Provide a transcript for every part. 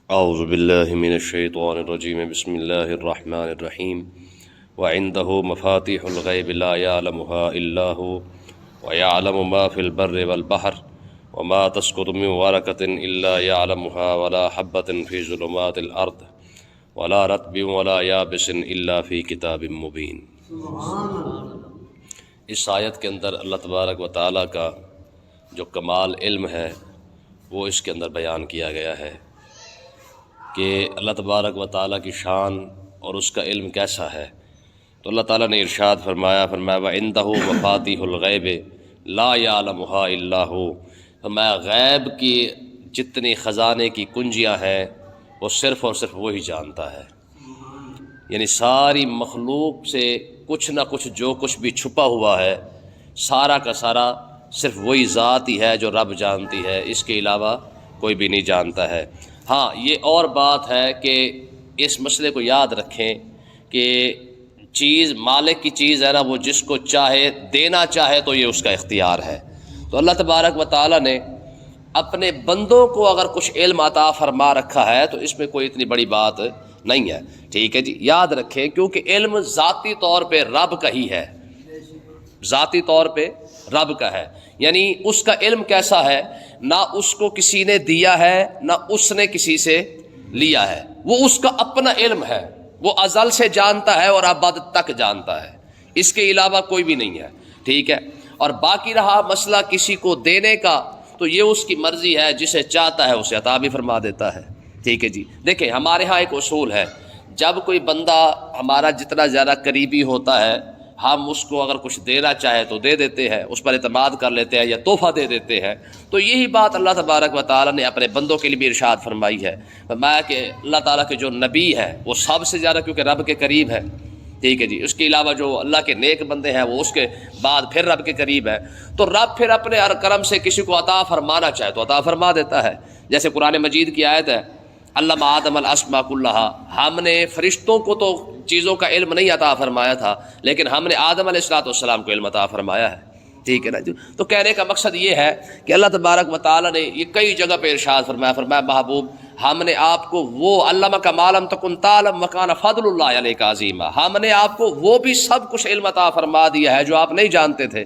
اعوذ باللہ من الشیطان الرجیم بسم اللہ الرحمن الرحیم وعنده مفاتیح الغیب لا یعلمها الا هو ویعلم ما فی البر والبحر وما تسقط من ورقة الا يعلمها ولا حبة في ظلمات الارض ولا رطب ولا یابس الا فی کتاب مبین۔ اس آیت کے اندر اللہ تبارک و تعالیٰ کا جو کمال علم ہے وہ اس کے اندر بیان کیا گیا ہے کہ اللہ تبارک و تعالیٰ کی شان اور اس کا علم کیسا ہے۔ تو اللہ تعالیٰ نے ارشاد فرمایا وَعِندَهُ مَفَاتِيحُ الْغَيْبِ لَا يَعْلَمُهَا إِلَّا هُوَ، فرمایا غیب کی جتنی خزانے کی کنجیاں ہیں وہ صرف اور صرف وہی جانتا ہے، یعنی ساری مخلوق سے کچھ نہ کچھ جو کچھ بھی چھپا ہوا ہے سارا کا سارا صرف وہی ذات ہی ہے جو رب جانتی ہے، اس کے علاوہ کوئی بھی نہیں جانتا ہے۔ ہاں یہ اور بات ہے کہ اس مسئلے کو یاد رکھیں کہ چیز مالک کی چیز ہے نا، وہ جس کو چاہے دینا چاہے تو یہ اس کا اختیار ہے۔ تو اللہ تبارک و تعالیٰ نے اپنے بندوں کو اگر کچھ علم عطا فرما رکھا ہے تو اس میں کوئی اتنی بڑی بات نہیں ہے، ٹھیک ہے جی، یاد رکھیں کیونکہ علم ذاتی طور پہ رب کا ہی ہے، ذاتی طور پہ رب کا ہے، یعنی اس کا علم کیسا ہے، نہ اس کو کسی نے دیا ہے نہ اس نے کسی سے لیا ہے، وہ اس کا اپنا علم ہے، وہ ازل سے جانتا ہے اور ابد تک جانتا ہے، اس کے علاوہ کوئی بھی نہیں ہے، ٹھیک ہے۔ اور باقی رہا مسئلہ کسی کو دینے کا تو یہ اس کی مرضی ہے، جسے چاہتا ہے اسے عطا بھی فرما دیتا ہے، ٹھیک ہے جی۔ دیکھیں ہمارے ہاں ایک اصول ہے، جب کوئی بندہ ہمارا جتنا زیادہ قریبی ہوتا ہے ہم اس کو اگر کچھ دینا چاہے تو دے دیتے ہیں، اس پر اعتماد کر لیتے ہیں یا تحفہ دے دیتے ہیں۔ تو یہی بات اللہ تبارک و تعالیٰ نے اپنے بندوں کے لیے بھی ارشاد فرمائی ہے، فرمایا کہ اللہ تعالیٰ کے جو نبی ہے وہ سب سے زیادہ کیونکہ رب کے قریب ہے، ٹھیک ہے جی، اس کے علاوہ جو اللہ کے نیک بندے ہیں وہ اس کے بعد پھر رب کے قریب ہے، تو رب پھر اپنے کرم سے کسی کو عطا فرمانا چاہے تو عطا فرما دیتا ہے۔ جیسے قرآن مجید کی آیت ہے علم آدم الاسماء کلہا، ہم نے فرشتوں کو تو چیزوں کا علم نہیں عطا فرمایا تھا لیکن ہم نے آدم علیہ السلام کو علم عطا فرمایا ہے، ٹھیک ہے نا جی۔ تو کہنے کا مقصد یہ ہے کہ اللہ تبارک و تعالیٰ نے یہ کئی جگہ پہ ارشاد فرمایا محبوب ہم نے آپ کو وہ علمک ما لم تکن تعلم وکان فضل اللہ علیک عظیما، ہم نے آپ کو وہ بھی سب کچھ علم عطا فرما دیا ہے جو آپ نہیں جانتے تھے،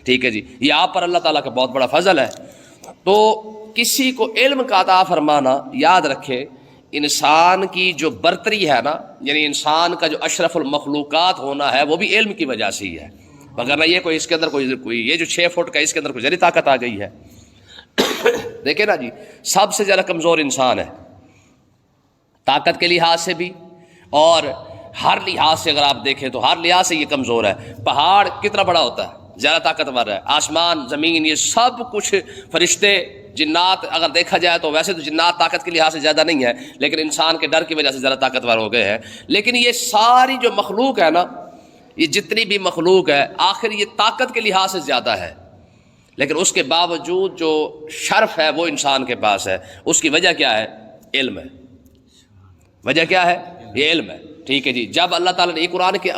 ٹھیک ہے جی، یہ آپ پر اللہ تعالیٰ کا بہت بڑا فضل ہے۔ تو کسی کو علم کا عطا فرمانا، یاد رکھے انسان کی جو برتری ہے نا، یعنی انسان کا جو اشرف المخلوقات ہونا ہے وہ بھی علم کی وجہ سے ہی ہے، مگر یہ کوئی اس کے اندر کوئی یہ جو 6 فٹ کا اس کے اندر کوئی ذری طاقت آ گئی ہے۔ دیکھیں نا جی، سب سے زیادہ کمزور انسان ہے طاقت کے لحاظ سے بھی اور ہر لحاظ سے، اگر آپ دیکھیں تو ہر لحاظ سے یہ کمزور ہے۔ پہاڑ کتنا بڑا ہوتا ہے، زیادہ طاقتور ہے، آسمان زمین یہ سب کچھ، فرشتے جنات اگر دیکھا جائے تو ویسے تو جنات طاقت کے لحاظ سے زیادہ نہیں ہے لیکن انسان کے ڈر کی وجہ سے زیادہ طاقتور ہو گئے ہیں، لیکن یہ ساری جو مخلوق ہے نا، یہ جتنی بھی مخلوق ہے آخر یہ طاقت کے لحاظ سے زیادہ ہے، لیکن اس کے باوجود جو شرف ہے وہ انسان کے پاس ہے۔ اس کی وجہ کیا ہے؟ علم ہے۔ وجہ کیا ہے؟ یہ علم ہے، ٹھیک ہے جی۔ جب اللہ تعالیٰ نے یہ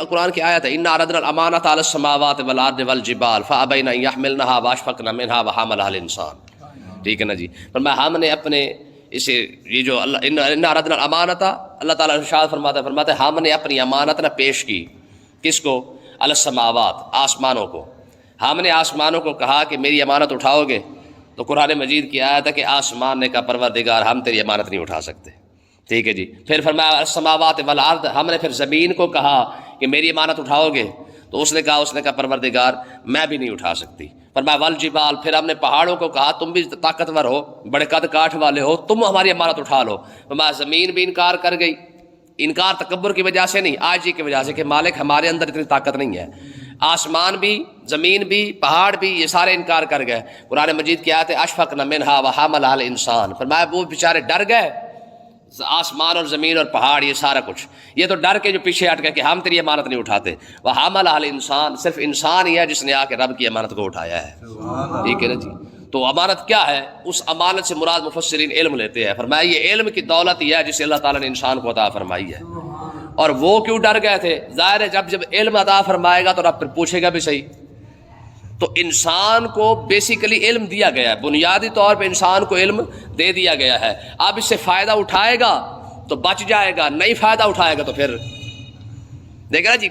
قرآن کی آیت ہے انا عرضنا الامانۃ علی السماوات والارض والجبال فابین ان یحملنها واشفقن منها وحملها الانسان، ٹھیک ہے نا جی۔ فرمایا ہم نے اپنے اسے یہ جو انا عرضنا الامانۃ، اللہ تعالیٰ ارشاد فرماتا ہے ہم نے اپنی امانت نہ پیش کی، کس کو؟ علی السماوات، آسمانوں کو۔ ہم نے آسمانوں کو کہا کہ میری امانت اٹھاؤ گے، تو قرآن مجید کی آیت ہے کہ آسمان نے کہا پروردگار ہم تیری امانت نہیں اٹھا سکتے، ٹھیک ہے جی۔ پھر فرمایا السماوات والارض، ہم نے پھر زمین کو کہا کہ میری امانت اٹھاؤ گے، تو اس نے کہا پروردگار میں بھی نہیں اٹھا سکتی۔ فرمایا والجبال، پھر ہم نے پہاڑوں کو کہا تم بھی طاقتور ہو، بڑے قد کاٹھ والے ہو، تم ہماری امانت اٹھا لو۔ فرمایا زمین بھی انکار کر گئی، انکار تکبر کی وجہ سے نہیں، عاجزی کی وجہ سے کہ مالک ہمارے اندر اتنی طاقت نہیں ہے۔ آسمان بھی، زمین بھی، پہاڑ بھی، یہ سارے انکار کر گئے۔ قرآن مجید کی آیت ہے اشفقن منہا وحملہا الانسان، فرمایا وہ بیچارے ڈر گئے، آسمان اور زمین اور پہاڑ یہ سارا کچھ، یہ تو ڈر کے جو پیچھے ہٹ گئے کہ ہم تیری امانت نہیں اٹھاتے۔ وحملہا الانسان، صرف انسان ہی ہے جس نے آ کے رب کی امانت کو اٹھایا ہے، ٹھیک ہے نا جی۔ تو امانت کیا ہے؟ اس امانت سے مراد مفسرین علم لیتے ہیں، فرمایا یہ علم کی دولت ہی ہے جسے اللہ تعالیٰ نے انسان کو عطا فرمائی ہے۔ اور وہ کیوں ڈر گئے تھے؟ ظاہر ہے جب علم عطا فرمائے گا تو رب پھر پوچھے گا بھی صحیح، تو انسان کو بیسیکلی علم دیا گیا ہے، بنیادی طور پہ انسان کو علم دے دیا گیا ہے. اب اس سے فائدہ اٹھائے گا تو بچ جائے گا، نہیں فائدہ اٹھائے گا تو پھر دیکھا نا جی.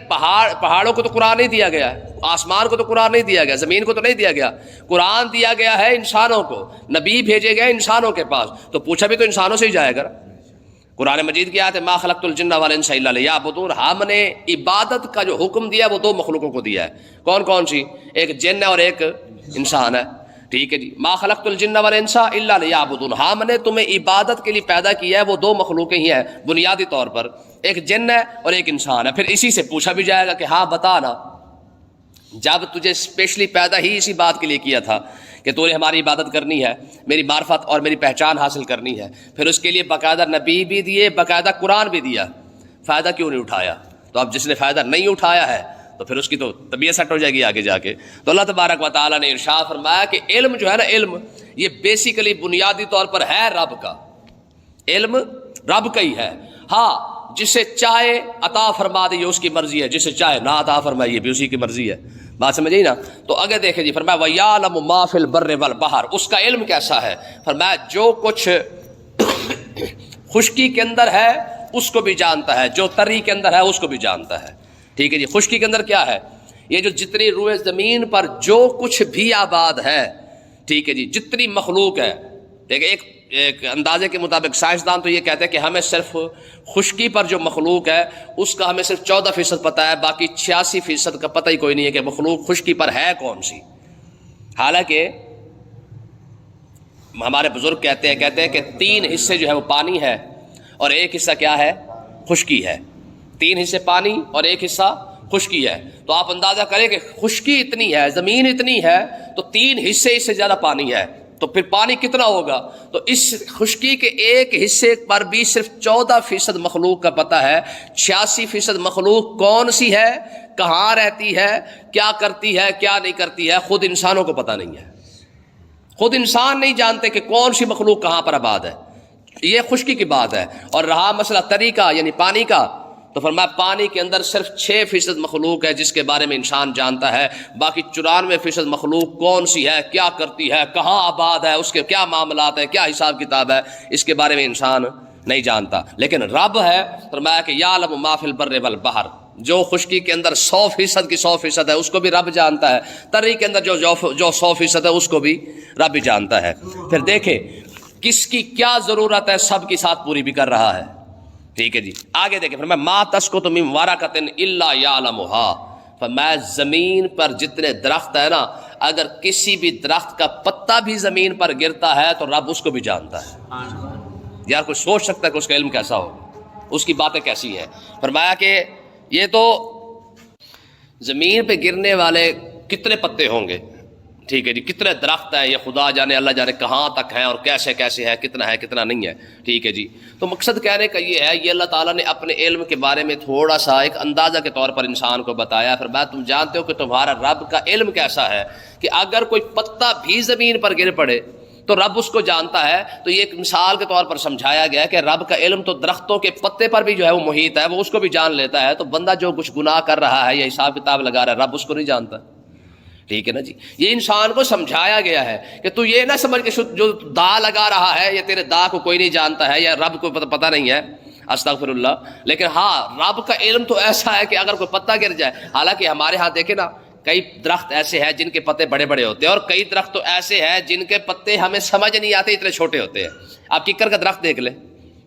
پہاڑوں کو تو قرآن نہیں دیا گیا، آسمان کو تو قرآن نہیں دیا گیا، زمین کو تو نہیں دیا گیا. قرآن دیا گیا ہے انسانوں کو، نبی بھیجے گئے انسانوں کے پاس، تو پوچھا بھی تو انسانوں سے ہی جائے گا. قرآن مجید کی آیت ہے ما خلقت الجن والانس الا لیعبدون. ہم نے عبادت کا جو حکم دیا وہ دو مخلوقوں کو دیا ہے. کون کون سی؟ ایک جن ہے اور ایک انسان ہے. ٹھیک ہے جی. ما خلقت الجن والانس الا لیعبدون. ہم نے تمہیں عبادت کے لیے پیدا کیا ہے، وہ دو مخلوقیں ہی ہیں بنیادی طور پر، ایک جن ہے اور ایک انسان ہے. پھر اسی سے پوچھا بھی جائے گا کہ ہاں بتا نا، جب تجھے اسپیشلی پیدا ہی اسی بات کے لیے کیا تھا کہ تو نے ہماری عبادت کرنی ہے، میری معرفت اور میری پہچان حاصل کرنی ہے، پھر اس کے لیے باقاعدہ نبی بھی دیے، باقاعدہ قرآن بھی دیا، فائدہ کیوں نہیں اٹھایا؟ تو اب جس نے فائدہ نہیں اٹھایا ہے تو پھر اس کی تو طبیعت سیٹ ہو جائے گی آگے جا کے. تو اللہ تبارک و تعالیٰ نے ارشاد فرمایا کہ علم جو ہے نا، علم یہ بیسیکلی بنیادی طور پر ہے رب کا. علم رب کا ہی ہے. ہاں جسے چاہے عطا فرما دے یہ اس کی مرضی ہے، جسے چاہے نہ عطا فرمائے یہ بھی اسی کی مرضی ہے. بات سمجھے نا؟ تو اگر دیکھیں جی، فرمایا وَيَعْلَمُ مَا فِي الْبَرِّ وَالْبَحْرِ. اس کا علم کیسا ہے؟ فرمایا جو کچھ خشکی کے اندر ہے اس کو بھی جانتا ہے، جو تری کے اندر ہے اس کو بھی جانتا ہے. ٹھیک ہے جی. خشکی کے اندر کیا ہے؟ یہ جو جتنی روئے زمین پر جو کچھ بھی آباد ہے، ٹھیک ہے جی، جتنی مخلوق ہے. دیکھیں ایک اندازے کے مطابق سائنسدان تو یہ کہتے ہیں کہ ہمیں صرف خشکی پر جو مخلوق ہے اس کا ہمیں صرف 14% پتہ ہے، باقی 86% کا پتہ ہی کوئی نہیں ہے کہ مخلوق خشکی پر ہے کون سی. حالانکہ ہمارے بزرگ کہتے ہیں کہ 3 حصے جو ہے وہ پانی ہے اور ایک حصہ کیا ہے؟ خشکی ہے. 3 حصے پانی اور ایک حصہ خشکی ہے. تو آپ اندازہ کریں کہ خشکی اتنی ہے، زمین اتنی ہے، تو 3 حصے اس سے زیادہ پانی ہے، تو پھر پانی کتنا ہوگا؟ تو اس خشکی کے ایک حصے پر بھی صرف 14% مخلوق کا پتہ ہے. 86% مخلوق کون سی ہے، کہاں رہتی ہے، کیا کرتی ہے، کیا نہیں کرتی ہے، خود انسانوں کو پتہ نہیں ہے. خود انسان نہیں جانتے کہ کون سی مخلوق کہاں پر آباد ہے. یہ خشکی کی بات ہے. اور رہا مسئلہ تری کا یعنی پانی کا، تو فرمایا پانی کے اندر صرف 6% مخلوق ہے جس کے بارے میں انسان جانتا ہے، باقی 94% مخلوق کون سی ہے، کیا کرتی ہے، کہاں آباد ہے، اس کے کیا معاملات ہیں، کیا حساب کتاب ہے، اس کے بارے میں انسان نہیں جانتا. لیکن رب ہے، فرمایا کہ یعلم ما فی البر والبحر. جو خشکی کے اندر 100% کی 100% ہے اس کو بھی رب جانتا ہے، تری کے اندر جو 100% ہے اس کو بھی رب ہی جانتا ہے. پھر دیکھیں کس کی کیا ضرورت ہے، سب کی ساتھ پوری بھی کر رہا ہے. ٹھیک ہے جی. آگے دیکھیں فرمایا ما تسقط من ورقۃ الا یعلمها. فرمایا زمین پر جتنے درخت ہے نا، اگر کسی بھی درخت کا پتا بھی زمین پر گرتا ہے تو رب اس کو بھی جانتا ہے. یار کوئی سوچ سکتا ہے کہ اس کا علم کیسا ہوگا، اس کی باتیں کیسی ہیں. فرمایا کہ یہ تو زمین پہ گرنے والے کتنے پتے ہوں گے، ٹھیک ہے جی، کتنے درخت ہیں، یہ خدا جانے اللہ جانے کہاں تک ہیں اور کیسے کیسے ہے، کتنا ہے کتنا نہیں ہے. ٹھیک ہے جی. تو مقصد کہنے کا یہ ہے، یہ اللہ تعالیٰ نے اپنے علم کے بارے میں تھوڑا سا ایک اندازہ کے طور پر انسان کو بتایا. پھر بات تم جانتے ہو کہ تمہارا رب کا علم کیسا ہے کہ اگر کوئی پتا بھی زمین پر گر پڑے تو رب اس کو جانتا ہے. تو یہ ایک مثال کے طور پر سمجھایا گیا کہ رب کا علم تو درختوں کے پتے پر بھی جو ہے وہ محیط ہے، وہ اس کو بھی جان لیتا ہے. تو بندہ جو کچھ گناہ کر رہا ہے یا حساب کتاب لگا رہا ہے، رب اس کو نہیں جانتا. ٹھیک ہے نا جی. یہ انسان کو سمجھایا گیا ہے کہ تو یہ نہ سمجھ کہ جو دا لگا رہا ہے یا تیرے دا کو کوئی نہیں جانتا ہے یا رب کو پتہ نہیں ہے، استغفر اللہ. لیکن ہاں رب کا علم تو ایسا ہے کہ اگر کوئی پتا گر جائے، حالانکہ ہمارے ہاں دیکھیں نا کئی درخت ایسے ہیں جن کے پتے بڑے بڑے ہوتے ہیں اور کئی درخت تو ایسے ہیں جن کے پتے ہمیں سمجھ نہیں آتے، اتنے چھوٹے ہوتے ہیں. آپ ککر کا درخت دیکھ لیں،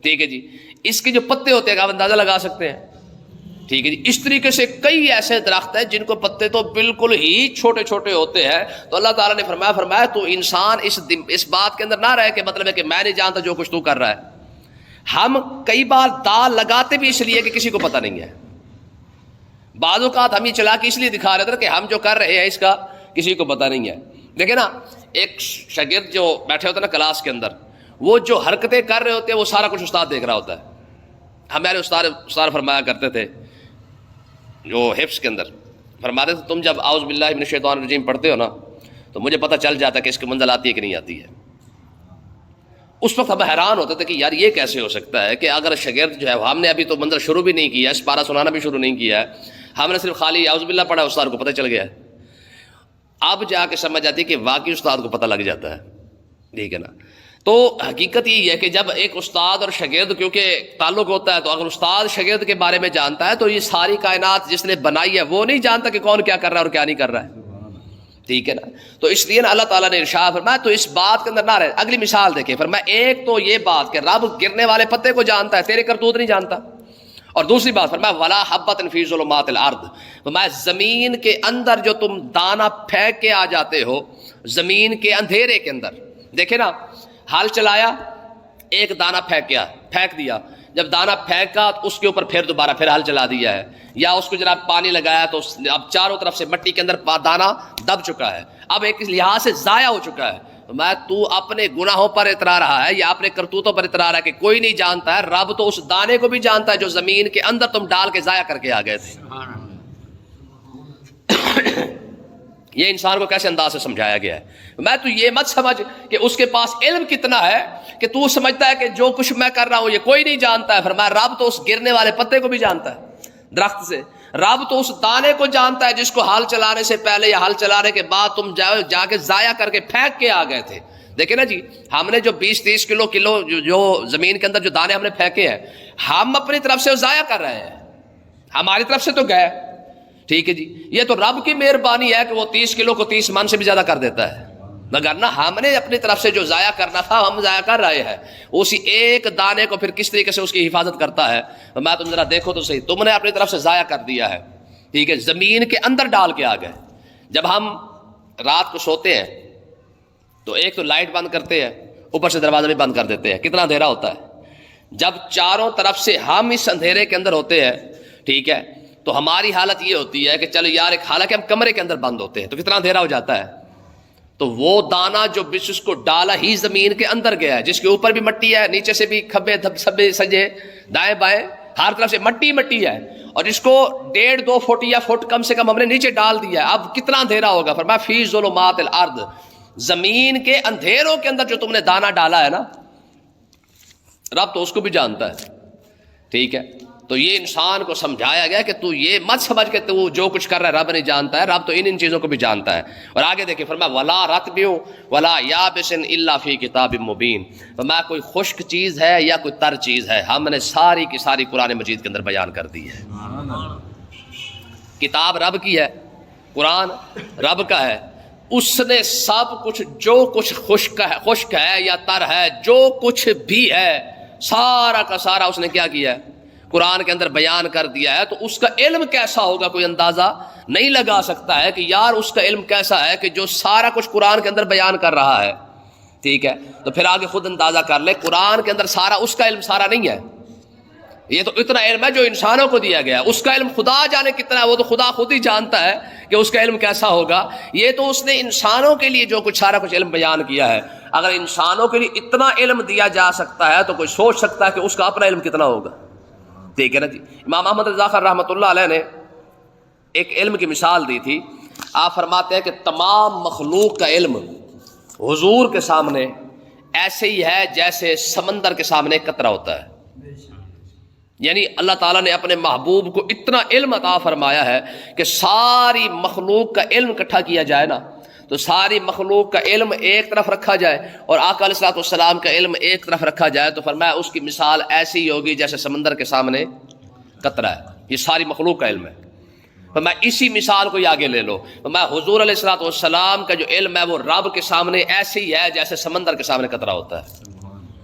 ٹھیک ہے جی، اس کے جو پتے ہوتے ہیں آپ اندازہ لگا سکتے ہیں. ٹھیک ہے جی. اس طریقے سے کئی ایسے درخت ہیں جن کو پتے تو بالکل ہی چھوٹے چھوٹے ہوتے ہیں. تو اللہ تعالیٰ نے فرمایا تو انسان اس بات کے اندر نہ رہے کہ مطلب ہے کہ میں نہیں جانتا جو کچھ تو کر رہا ہے. ہم کئی بار دا لگاتے بھی اس لیے کہ کسی کو پتہ نہیں ہے. بعض اوقات ہم یہ چلا کے اس لیے دکھا رہے تھے کہ ہم جو کر رہے ہیں اس کا کسی کو پتہ نہیں ہے. دیکھیں نا ایک شاگرد جو بیٹھے ہوتے ہیں نا کلاس کے اندر، وہ جو حرکتیں کر رہے ہوتے ہیں وہ سارا کچھ استاد دیکھ رہا ہوتا ہے. ہمارے استاد فرمایا کرتے تھے جو حفظ کے اندر فرماتے تھے، تم جب اعوذ باللہ من الشیطان الرجیم پڑھتے ہو نا تو مجھے پتہ چل جاتا ہے کہ اس کی منزل آتی ہے کہ نہیں آتی ہے. اس وقت ہم حیران ہوتے تھے کہ یار یہ کیسے ہو سکتا ہے کہ اگر شاگرد جو ہے ہم نے ابھی تو منزل شروع بھی نہیں کیا ہے، اس پارہ سنانا بھی شروع نہیں کیا ہے، ہم نے صرف خالی اعوذ باللہ پڑھا، استاد کو پتہ چل گیا ہے. اب جا کے سمجھ آتی ہے کہ واقعی استاد کو پتہ لگ جاتا ہے، ٹھیک ہے نا۔ تو حقیقت یہی ہے کہ جب ایک استاد اور شاگرد کیونکہ تعلق ہوتا ہے، تو اگر استاد شاگرد کے بارے میں جانتا ہے تو یہ ساری کائنات جس نے بنائی ہے وہ نہیں جانتا کہ کون کیا کر رہا ہے اور کیا نہیں کر رہا ہے، ٹھیک ہے نا۔ تو اس لیے نا اللہ تعالیٰ نے ارشاد فرمایا تو اس بات کے اندر نہ رہے۔ اگلی مثال دیکھیں، فرمایا ایک تو یہ بات کہ رب گرنے والے پتے کو جانتا ہے، تیرے کرتوت نہیں جانتا، اور دوسری بات فرمایا ولا حبۃ فی ظلمات الارض، فرمایا زمین کے اندر جو تم دانہ پھینک کے آ جاتے ہو، زمین کے اندھیرے کے اندر، دیکھیں نا ہل چلایا، ایک دانہ پھینک دیا، جب دانہ پھینکا تو اس کے اوپر پھر دوبارہ پھر ہل چلا دیا ہے، یا اس کو جناب پانی لگایا تو اب چاروں طرف سے مٹی کے اندر دانہ دب چکا ہے، اب ایک لحاظ سے ضائع ہو چکا ہے۔ میں تو اپنے گناہوں پر اترا رہا ہے یا اپنے کرتوتوں پر اترا رہا ہے کہ کوئی نہیں جانتا ہے، رب تو اس دانے کو بھی جانتا ہے جو زمین کے اندر تم ڈال کے ضائع کر کے آ گئے تھے۔ یہ انسان کو کیسے انداز سے سمجھایا گیا ہے۔ میں تو یہ مت سمجھ کہ اس کے پاس علم کتنا ہے کہ تو سمجھتا ہے کہ جو کچھ میں کر رہا ہوں یہ کوئی نہیں جانتا ہے۔ فرمایا رب تو اس گرنے والے پتے کو بھی جانتا ہے درخت سے، رب تو اس دانے کو جانتا ہے جس کو ہل چلانے سے پہلے یا ہل چلانے کے بعد تم جا کے ضائع کر کے پھینک کے آ گئے تھے۔ دیکھیں نا جی، ہم نے جو 20-30 کلو جو زمین کے اندر جو دانے ہم نے پھینکے ہیں، ہم اپنی طرف سے ضائع کر رہے ہیں، ہماری طرف سے تو گئے، ٹھیک ہے جی۔ یہ تو رب کی مہربانی ہے کہ وہ 30 کلو کو 30 من سے بھی زیادہ کر دیتا ہے، مگر نہ ہم نے اپنی طرف سے جو ضائع کرنا تھا ہم ضائع کر رہے ہیں۔ اسی ایک دانے کو پھر کس طریقے سے اس کی حفاظت کرتا ہے، میں تم ذرا دیکھو تو صحیح، تم نے اپنی طرف سے ضائع کر دیا ہے، ٹھیک ہے، زمین کے اندر ڈال کے آ گئے۔ جب ہم رات کو سوتے ہیں تو ایک تو لائٹ بند کرتے ہیں، اوپر سے دروازہ بھی بند کر دیتے ہیں، کتنا اندھیرا ہوتا ہے۔ جب چاروں طرف سے ہم اس اندھیرے کے اندر ہوتے ہیں، ٹھیک ہے، تو ہماری حالت یہ ہوتی ہے کہ چلو یار ایک، حالانکہ ہم کمرے کے اندر بند ہوتے ہیں تو کتنا اندھیرا ہو جاتا ہے، تو وہ دانہ جو اس کو ڈالا ہی زمین کے اندر گیا ہے، جس کے اوپر بھی مٹی ہے، نیچے سے بھی کھبے دھبے سجے، دائیں بائیں ہر طرف سے مٹی ہے، اور اس کو 1.5-2 فٹ یا فٹ کم سے کم ہم نے نیچے ڈال دیا ہے، اب کتنا اندھیرا ہوگا۔ فرمایا فی ظلمات الارض، زمین کے اندھیروں کے اندر جو تم نے دانہ ڈالا ہے نا، رب تو اس کو بھی جانتا ہے، ٹھیک ہے۔ تو یہ انسان کو سمجھایا گیا کہ تو یہ مت سمجھ کہ تو جو کچھ کر رہا ہے رب نہیں جانتا ہے، رب تو ان چیزوں کو بھی جانتا ہے۔ اور آگے دیکھیں فرمایا ولا رطب ولا یابس الا فی کتاب مبین، فرمایا کوئی خشک چیز ہے یا کوئی تر چیز ہے، ہم نے ساری کی ساری قرآن مجید کے اندر بیان کر دی ہے۔ کتاب رب کی ہے، قرآن رب کا ہے، اس نے سب کچھ جو کچھ خشک ہے یا تر ہے، جو کچھ بھی ہے سارا کا سارا اس نے کیا کیا ہے، قرآن کے اندر بیان کر دیا ہے۔ تو اس کا علم کیسا ہوگا کوئی اندازہ نہیں لگا سکتا ہے کہ یار اس کا علم کیسا ہے کہ جو سارا کچھ قرآن کے اندر بیان کر رہا ہے، ٹھیک ہے۔ تو پھر آگے خود اندازہ کر لے، قرآن کے اندر سارا اس کا علم سارا نہیں ہے، یہ تو اتنا علم ہے جو انسانوں کو دیا گیا ہے، اس کا علم خدا جانے کتنا ہے، وہ تو خدا خود ہی جانتا ہے کہ اس کا علم کیسا ہوگا۔ یہ تو اس نے انسانوں کے لیے جو کچھ سارا کچھ علم بیان کیا ہے، اگر انسانوں کے لیے اتنا علم دیا جا سکتا ہے تو کوئی سوچ سکتا ہے کہ اس کا اپنا علم کتنا ہوگا، ٹھیک ہے نا جی۔ امام احمد رضا خان رحمۃ اللہ علیہ نے ایک علم کی مثال دی تھی، آپ فرماتے ہیں کہ تمام مخلوق کا علم حضور کے سامنے ایسے ہی ہے جیسے سمندر کے سامنے قطرہ ہوتا ہے، یعنی اللہ تعالیٰ نے اپنے محبوب کو اتنا علم عطا فرمایا ہے کہ ساری مخلوق کا علم اکٹھا کیا جائے نا، تو ساری مخلوق کا علم ایک طرف رکھا جائے اور آقا علیہ الصلوۃ والسلام کا علم ایک طرف رکھا جائے، تو فرمایا اس کی مثال ایسی ہی ہوگی جیسے سمندر کے سامنے قطرہ ہے۔ یہ ساری مخلوق کا علم ہے، فرمایا اسی مثال کو آگے لے لو، فرمایا حضور علیہ الصلوۃ والسلام کا جو علم ہے وہ رب کے سامنے ایسے ہی ہے جیسے سمندر کے سامنے قطرہ ہوتا ہے،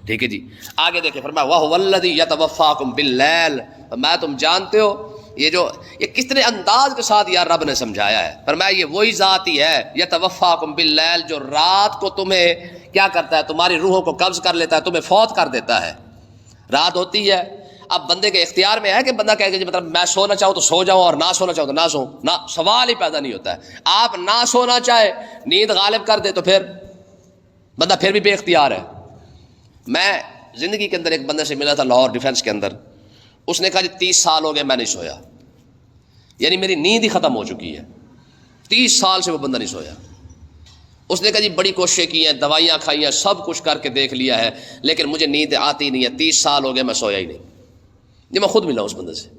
ٹھیک ہے جی۔ آگے دیکھیں فرمایا وَهُوَ الَّذِي يَتَوَفَّاكُمْ بِاللَّيْلِ، فرمایا تم جانتے ہو یہ کتنے انداز کے ساتھ یار رب نے سمجھایا ہے۔ فرمایا یہ وہی ذات ہی ہے یتوفاکم باللیل، جو رات کو تمہیں کیا کرتا ہے، تمہاری روحوں کو قبض کر لیتا ہے، تمہیں فوت کر دیتا ہے۔ رات ہوتی ہے، اب بندے کے اختیار میں ہے کہ بندہ کہے کہ مطلب میں سونا چاہوں تو سو جاؤں اور نہ سونا چاہوں تو نہ سو، نہ، سوال ہی پیدا نہیں ہوتا ہے۔ آپ نہ سونا چاہے، نیند غالب کر دے تو پھر بندہ پھر بھی بے اختیار ہے۔ میں زندگی کے اندر ایک بندے سے ملا تھا لاہور ڈیفینس کے اندر، اس نے کہا جی 30 سال ہو گئے میں نہیں سویا، یعنی میری نیند ہی ختم ہو چکی ہے، 30 سال سے وہ بندہ نہیں سویا۔ اس نے کہا جی بڑی کوششیں کی ہیں، دوائیاں کھائی ہیں، سب کچھ کر کے دیکھ لیا ہے، لیکن مجھے نیند آتی نہیں ہے، 30 سال ہو گئے میں سویا ہی نہیں۔ یہ میں خود ملا اس بندے سے۔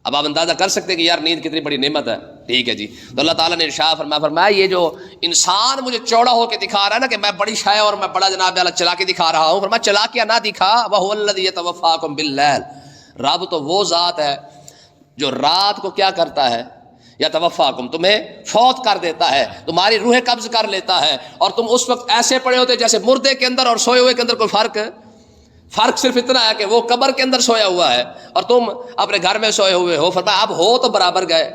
اب آپ اندازہ کر سکتے کہ یار نیند کتنی بڑی نعمت ہے. ٹھیک ہے جی. تو اللہ تعالیٰ نے ارشاد فرمایا یہ جو انسان مجھے چوڑا ہو کے دکھا رہا ہے نا کہ میں بڑی شے اور میں بڑا جناب والا چلا کے دکھا رہا ہوں، فرمایا چلا کے نہ دکھا، وَهُوَ الَّذِي يَتَوَفَّاكُمْ بِاللَّيْلِ، رب تو وہ ذات ہے جو رات کو کیا کرتا ہے، یتوفاکم، تمہیں فوت کر دیتا ہے، تمہاری روح قبض کر لیتا ہے، اور تم اس وقت ایسے پڑے ہوتے جیسے مردے کے اندر اور سوئے ہوئے کے اندر کوئی فرق صرف اتنا ہے کہ وہ قبر کے اندر سویا ہوا ہے اور تم اپنے گھر میں سوئے ہوئے ہو. فرمایا اب ہو تو برابر گئے،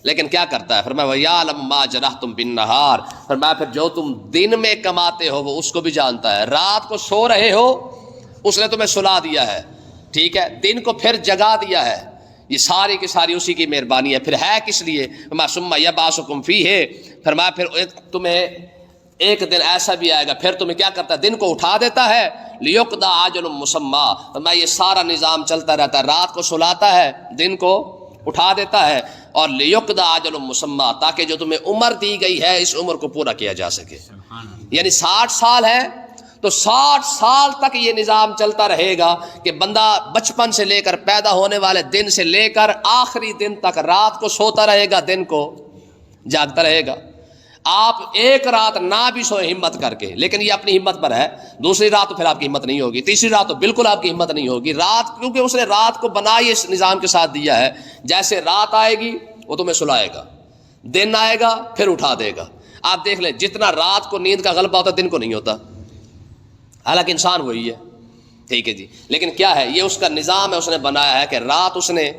لیکن کیا کرتا ہے، فرمایا وَيَعْلَمُ مَا جَرَحْتُمْ بِالنَّهَارِ، فرمایا پھر جو تم دن میں کماتے ہو وہ اس کو بھی جانتا ہے. رات کو سو رہے ہو اس نے تمہیں سلا دیا ہے، ٹھیک ہے، دن کو پھر جگا دیا ہے، یہ ساری کی ساری اسی کی مہربانی ہے. پھر ہے کس لیے، فرمایا ثُمَّ يَبْعَثُكُمْ فِيهِ، فرمایا پھر تمہیں ایک دن ایسا بھی آئے گا پھر تمہیں کیا کرتا ہے، دن کو اٹھا دیتا ہے، لِيُقْضَىٰ أَجَلٌ مُّسَمًّى، فرمایا یہ سارا نظام چلتا رہتا ہے، رات کو سلاتا ہے، دن کو اٹھا دیتا ہے، اور لِيُقْضَىٰ أَجَلٌ مُّسَمًّى، تاکہ جو تمہیں عمر دی گئی ہے اس عمر کو پورا کیا جا سکے. یعنی 60 سال ہے تو 60 سال تک یہ نظام چلتا رہے گا کہ بندہ بچپن سے لے کر پیدا ہونے والے دن سے لے کر آخری دن تک رات کو سوتا رہے گا، دن کو جاگتا رہے گا. آپ ایک رات نہ بھی سوئے ہمت کر کے، لیکن یہ اپنی ہمت پر ہے، دوسری رات تو پھر آپ کی ہمت نہیں ہوگی، تیسری رات تو بالکل آپ کی ہمت نہیں ہوگی. رات کیونکہ اس نے رات کو بنا ہی اس نظام کے ساتھ دیا ہے، جیسے رات آئے گی وہ تمہیں سلائے گا، دن آئے گا پھر اٹھا دے گا. آپ دیکھ لیں جتنا رات کو نیند کا غلبہ ہوتا دن کو نہیں ہوتا، حالانکہ انسان وہی ہے. ٹھیک ہے جی. لیکن کیا ہے، یہ اس کا نظام ہے، اس نے بنایا ہے کہ رات اس نے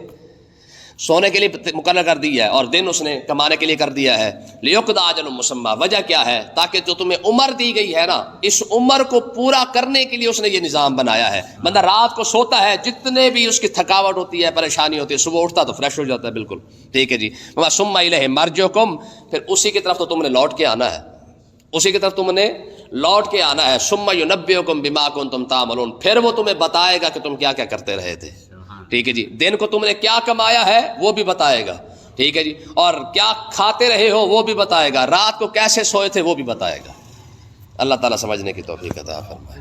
سونے کے لیے مقرر کر دی ہے اور دن اس نے کمانے کے لیے کر دیا ہے. لِيُقْضَىٰ أَجَلٌ مُّسَمًّى، وجہ کیا ہے، تاکہ جو تمہیں عمر دی گئی ہے نا اس عمر کو پورا کرنے کے لیے اس نے یہ نظام بنایا ہے. بندہ رات کو سوتا ہے، جتنے بھی اس کی تھکاوٹ ہوتی ہے، پریشانی ہوتی ہے، صبح اٹھتا تو فریش ہو جاتا ہے بالکل. ٹھیک ہے جی. ثُمَّ إِلَيْهِ مَرْجِعُكُمْ، پھر اسی کی طرف تو تم نے لوٹ کے آنا ہے، اسی کی طرف تم نے لوٹ کے آنا ہے. ثُمَّ يُنَبِّئُكُم بِمَا كُنتُمْ تَعْمَلُونَ، پھر وہ تمہیں بتائے گا کہ تم کیا کیا کرتے رہے تھے. ٹھیک ہے جی. دن کو تم نے کیا کمایا ہے وہ بھی بتائے گا، ٹھیک ہے جی، اور کیا کھاتے رہے ہو وہ بھی بتائے گا، رات کو کیسے سوئے تھے وہ بھی بتائے گا. اللہ تعالیٰ سمجھنے کی توفیق عطا فرمائے.